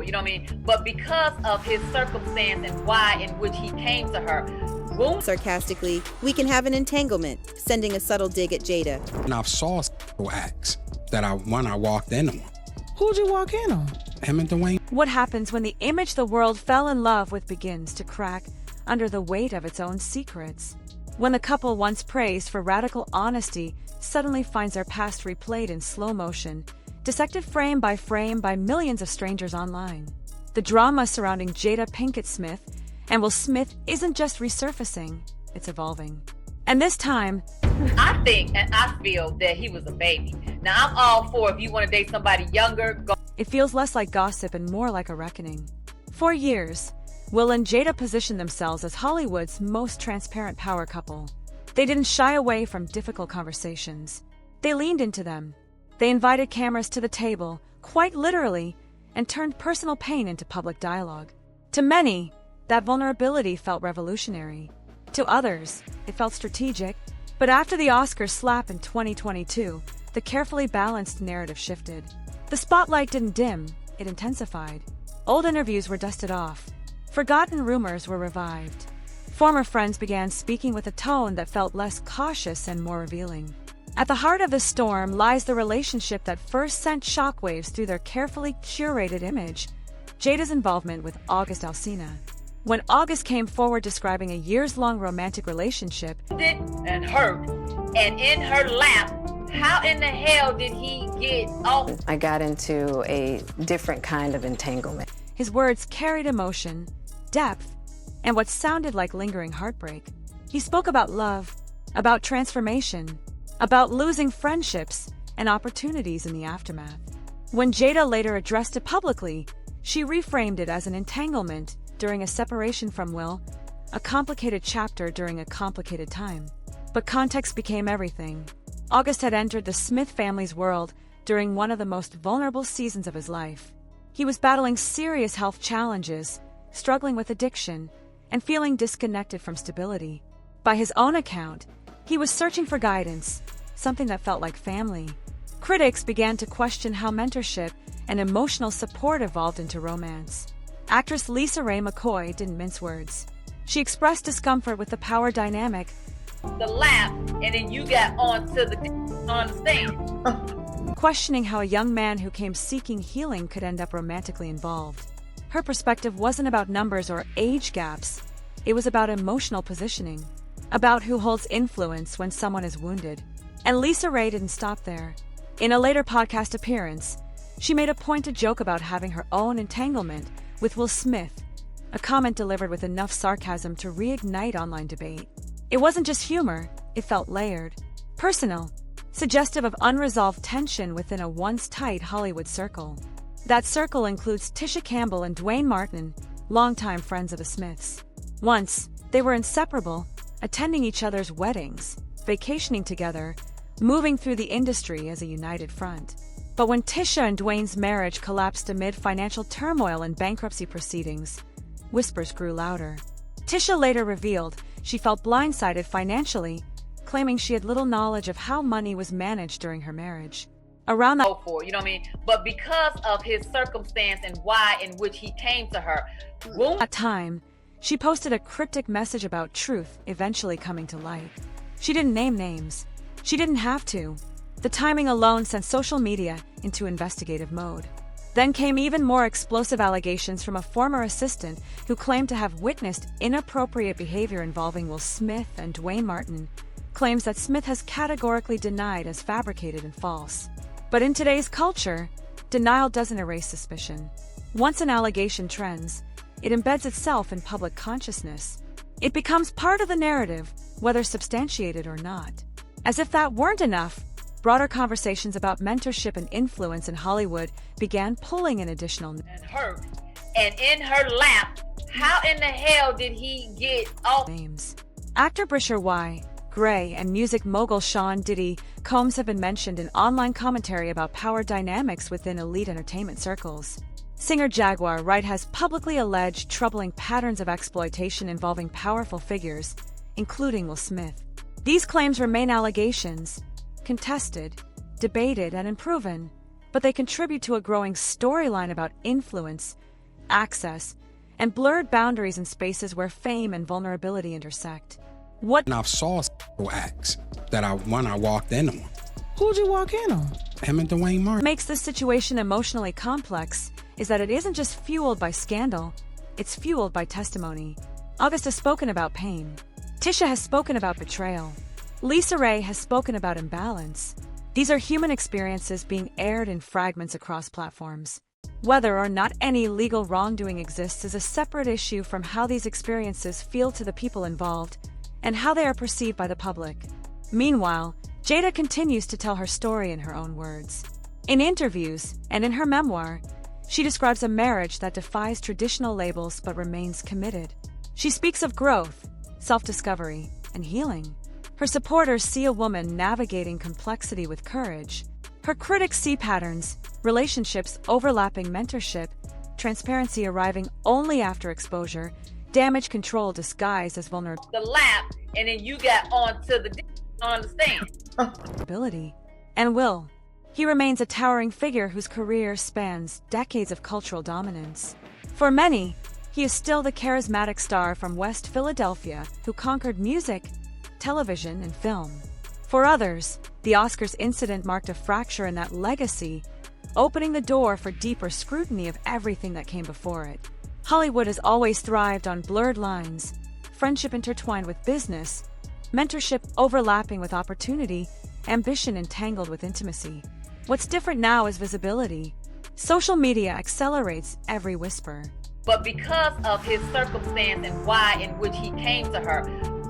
you know what I mean? But because of his circumstance and why in which he came to her, boom. Sarcastically, we can have an entanglement, sending a subtle dig at Jada. And I saw acts that I walked in on. Who'd you walk in on? Him and Dwayne. What happens when the image the world fell in love with begins to crack under the weight of its own secrets? When the couple once praised for radical honesty suddenly finds their past replayed in slow motion, dissected frame by millions of strangers online. The drama surrounding Jada Pinkett Smith and Will Smith isn't just resurfacing, it's evolving. And this time, I think and I feel that he was a baby. Now, I'm all for if you want to date somebody younger, go. it feels less like gossip and more like a reckoning. For years, Will and Jada positioned themselves as Hollywood's most transparent power couple. They didn't shy away from difficult conversations. They leaned into them. They invited cameras to the table, quite literally, and turned personal pain into public dialogue. To many, that vulnerability felt revolutionary. To others, it felt strategic. But after the Oscars slap in 2022, the carefully balanced narrative shifted. The spotlight didn't dim, it intensified. Old interviews were dusted off. Forgotten rumors were revived. Former friends began speaking with a tone that felt less cautious and more revealing. At the heart of the storm lies the relationship that first sent shockwaves through their carefully curated image, Jada's involvement with August Alsina. When August came forward describing a years-long romantic relationship, And hurt, and in her lap, how in the hell did he get off? I got into a different kind of entanglement. his words carried emotion, depth, and what sounded like lingering heartbreak. He spoke about love, about transformation, about losing friendships and opportunities in the aftermath. When Jada later addressed it publicly, she reframed it as an entanglement during a separation from Will, a complicated chapter during a complicated time. But context became everything. August had entered the Smith family's world during one of the most vulnerable seasons of his life. He was battling serious health challenges, struggling with addiction, and feeling disconnected from stability. By his own account, he was searching for guidance, something that felt like family. Critics began to question how mentorship and emotional support evolved into romance. Actress LisaRaye McCoy didn't mince words. She expressed discomfort with the power dynamic, The lap, and then you got onto the thing. questioning how a young man who came seeking healing could end up romantically involved. Her perspective wasn't about numbers or age gaps. It was about emotional positioning, about who holds influence when someone is wounded. And LisaRaye didn't stop there. In a later podcast appearance, she made a point to joke about having her own entanglement with Will Smith, a comment delivered with enough sarcasm to reignite online debate. It wasn't just humor, it felt layered, personal, suggestive of unresolved tension within a once-tight Hollywood circle. That circle includes Tisha Campbell and Dwayne Martin, longtime friends of the Smiths. Once, they were inseparable, attending each other's weddings, vacationing together, moving through the industry as a united front. But when Tisha and Dwayne's marriage collapsed amid financial turmoil and bankruptcy proceedings, whispers grew louder. Tisha later revealed she felt blindsided financially, claiming she had little knowledge of how money was managed during her marriage. Around that You know what I mean? But because of his circumstance and why in which he came to her, boom. time, she posted a cryptic message about truth eventually coming to light. She didn't name names. She didn't have to. The timing alone sent social media into investigative mode. Then came even more explosive allegations from a former assistant who claimed to have witnessed inappropriate behavior involving Will Smith and Dwayne Martin, claims that Smith has categorically denied as fabricated and false. But in today's culture, denial doesn't erase suspicion. Once an allegation trends, it embeds itself in public consciousness. It becomes part of the narrative, whether substantiated or not. As if that weren't enough, broader conversations about mentorship and influence in Hollywood began pulling in additional And hurt, and in her lap, how in the hell did he get off? names. Actor Brisher Y. Gray and music mogul Sean Diddy Combs have been mentioned in online commentary about power dynamics within elite entertainment circles. Singer Jaguar Wright has publicly alleged troubling patterns of exploitation involving powerful figures, including Will Smith. These claims remain allegations, contested, debated, and unproven, but they contribute to a growing storyline about influence, access, and blurred boundaries in spaces where fame and vulnerability intersect. What And I've saw acts that I walked in on. Who'd you walk in on? Him and Dwayne Martin. makes this situation emotionally complex is that it isn't just fueled by scandal, it's fueled by testimony. August has spoken about pain. Tisha has spoken about betrayal. LisaRaye has spoken about imbalance. These are human experiences being aired in fragments across platforms. Whether or not any legal wrongdoing exists is a separate issue from how these experiences feel to the people involved and how they are perceived by the public. Meanwhile, Jada continues to tell her story in her own words. In interviews and in her memoir, she describes a marriage that defies traditional labels but remains committed. She speaks of growth, self-discovery, and healing. Her supporters see a woman navigating complexity with courage. Her critics see patterns, relationships overlapping, mentorship, transparency arriving only after exposure, damage control disguised as vulnerability. The lap, and then you got onto the understand. And Will. He remains a towering figure whose career spans decades of cultural dominance. For many, he is still the charismatic star from West Philadelphia who conquered music, television, and film. For others, the Oscars incident marked a fracture in that legacy, opening the door for deeper scrutiny of everything that came before it. Hollywood has always thrived on blurred lines, friendship intertwined with business, mentorship overlapping with opportunity, ambition entangled with intimacy. What's different now is visibility. Social media accelerates every whisper. But because of his circumstance and why in which he came to her,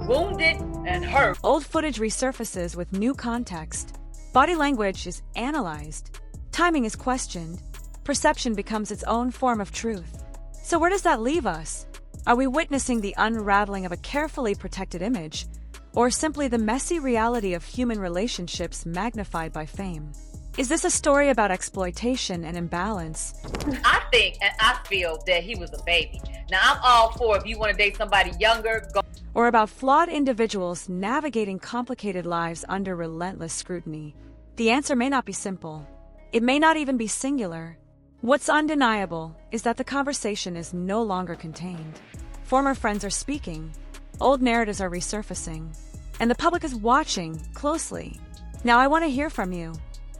wounded and hurt. Old footage resurfaces with new context. Body language is analyzed. Timing is questioned. Perception becomes its own form of truth. So where does that leave us? Are we witnessing the unraveling of a carefully protected image, or simply the messy reality of human relationships magnified by fame? Is this a story about exploitation and imbalance? I think and I feel that he was a baby. Now, I'm all for if you want to date somebody younger, go. Or about flawed individuals navigating complicated lives under relentless scrutiny? The answer may not be simple. It may not even be singular. What's undeniable is that the conversation is no longer contained. Former friends are speaking, old narratives are resurfacing, and the public is watching closely. Now I want to hear from you.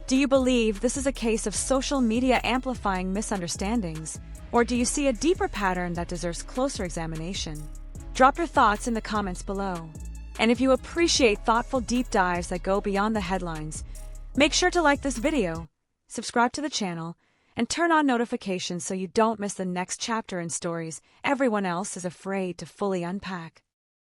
Do you believe this is a case of social media amplifying misunderstandings, or do you see a deeper pattern that deserves closer examination? Drop your thoughts in the comments below. And if you appreciate thoughtful deep dives that go beyond the headlines, make sure to like this video, subscribe to the channel, and turn on notifications so you don't miss the next chapter in stories everyone else is afraid to fully unpack.